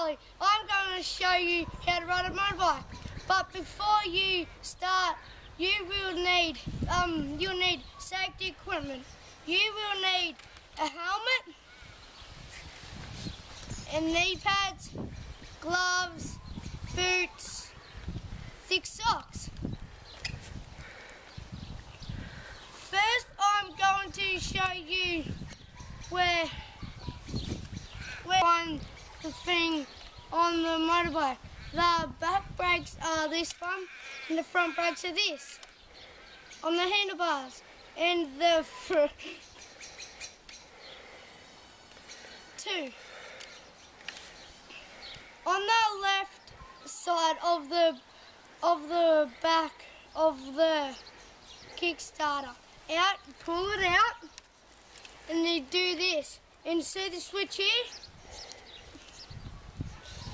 Charlie. I'm going to show you how to ride a motorbike. But before you start, you will need you'll need safety equipment. You will need a helmet and knee pads, gloves, boots, thick socks. First, I'm going to show you where on the thing on the motorbike. The back brakes are this one, and the front brakes are this. On the handlebars, and the two. On the left side of the back of the Kickstarter, pull it out, and you do this. And see the switch here?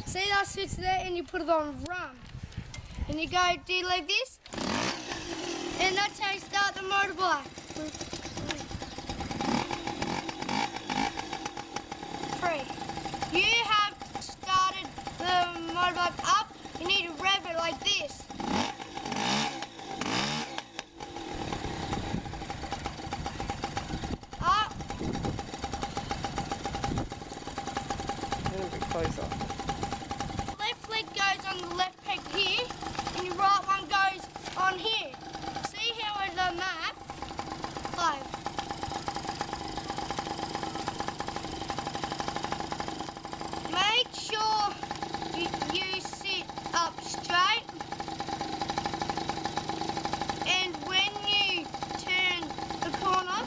See that switch there, and you put it on run. And you go do like this, and that's how you start the motorbike. 3. You have started the motorbike up, you need to rev it like this. Up. A little bit closer. Left leg goes on the left peg here, and your right one goes on here. See how I've done that? 5. Make sure you sit up straight, and when you turn the corner,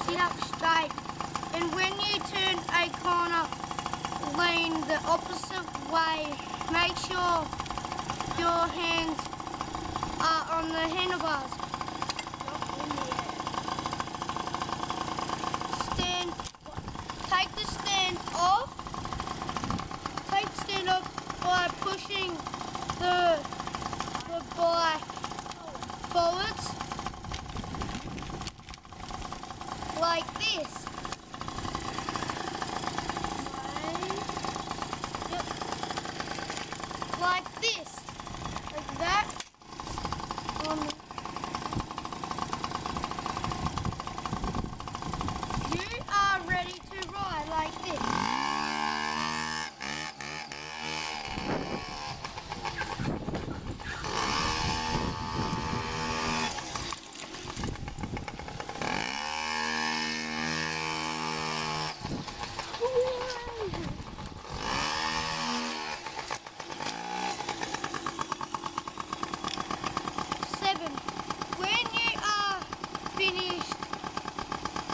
sit up straight, and when you turn a corner, lean the opposite way. Make sure your hands are on the handlebars. Stand, take the stand off. Take the stand off by pushing the bike forwards like this. Like this, like that. You are ready to ride like this.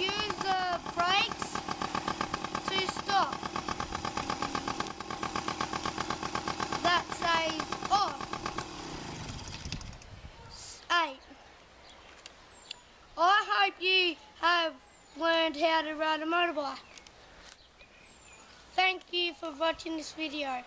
Use the brakes to stop. That says off. 8. I hope you have learned how to ride a motorbike. Thank you for watching this video.